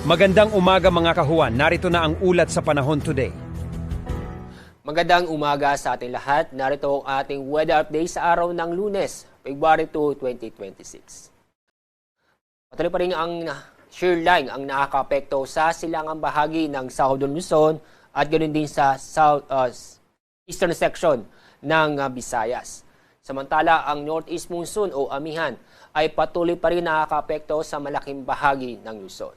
Magandang umaga mga kahuan, narito na ang ulat sa panahon today. Magandang umaga sa ating lahat. Narito ang ating weather update sa araw ng Lunes, February 2, 2026. Patuloy pa rin ang shear line ang nakakaapekto sa silangang bahagi ng Southern Luzon at ganoon din sa eastern section ng Visayas. Samantala, ang northeast monsoon o amihan ay patuloy pa rin nakakaapekto sa malaking bahagi ng Luzon.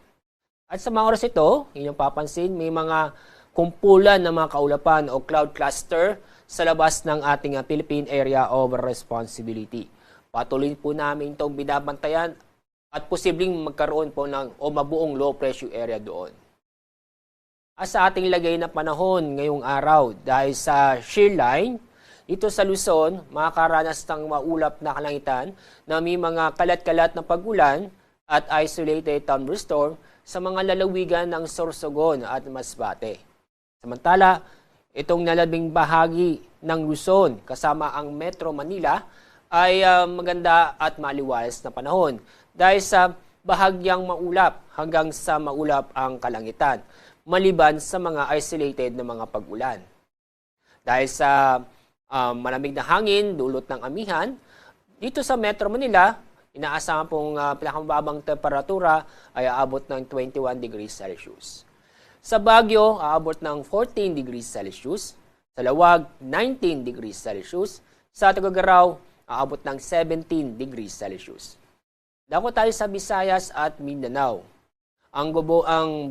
At sa mga oras ito, inyong papansin, may mga kumpulan ng mga kaulapan o cloud cluster sa labas ng ating Philippine Area of Responsibility. Patuloy po namin itong binabantayan at posibleng magkaroon po ng o mabuong low pressure area doon. At sa ating lagay na panahon ngayong araw, dahil sa shear line, ito sa Luzon, makakaranas ng maulap na kalangitan na may mga kalat-kalat na pag-ulan at isolated thunderstorm sa mga lalawigan ng Sorsogon at Masbate. Samantala, itong nalabing bahagi ng Luzon kasama ang Metro Manila ay maganda at maliwalas na panahon dahil sa bahagyang maulap hanggang sa maulap ang kalangitan, maliban sa mga isolated na mga pag-ulan. Dahil sa malamig na hangin, dulot ng amihan, dito sa Metro Manila, inaasahan pong pinakamababang temperatura ay aabot ng 21 degrees Celsius. Sa Baguio, aabot ng 14 degrees Celsius. Sa Lawag, 19 degrees Celsius. Sa Tuguegarao, aabot ng 17 degrees Celsius. Dako tayo sa Visayas at Mindanao. Ang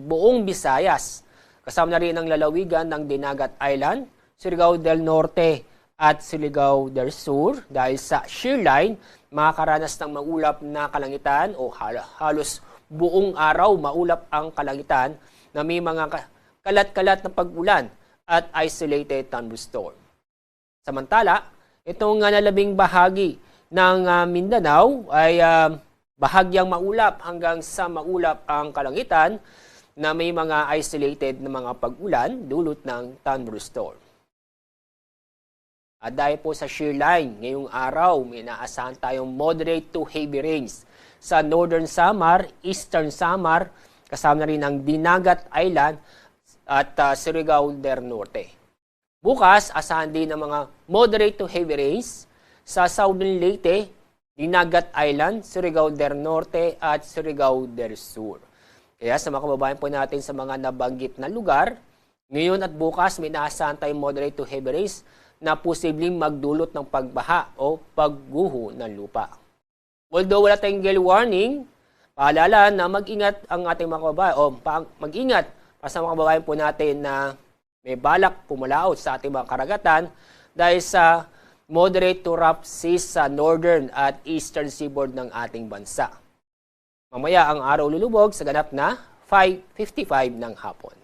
buong Visayas, kasama na rin ang lalawigan ng Dinagat Island, Surigao del Norte at Surigao del Sur dahil sa shear line, makakaranas ng maulap na kalangitan o halos buong araw maulap ang kalangitan na may mga kalat-kalat na pag-ulan at isolated thunderstorm. Samantala, itong nalabing bahagi ng Mindanao ay bahagyang maulap hanggang sa maulap ang kalangitan na may mga isolated na mga pag-ulan dulot ng thunderstorm. At dahil po sa shear line, ngayong araw may inaasahan tayong moderate to heavy rains sa Northern Samar, Eastern Samar, kasama na rin ang Dinagat Island at Surigao del Norte. Bukas, asahan din ng mga moderate to heavy rains sa Southern Leyte, Dinagat Island, Surigao del Norte at Surigao del Sur. Kaya sa mga kababayan po natin sa mga nabanggit na lugar, ngayon at bukas may inaasahan tayong moderate to heavy rains na posibleng magdulot ng pagbaha o pagguho ng lupa. Although wala tayong gale warning, paalala na mag-ingat ang ating mga kababayan o mag-ingat para sa mga kababayan po natin na may balak pumalaot sa ating mga karagatan dahil sa moderate to rough seas sa northern at eastern seaboard ng ating bansa. Mamaya ang araw lulubog sa ganap na 5:55 ng hapon.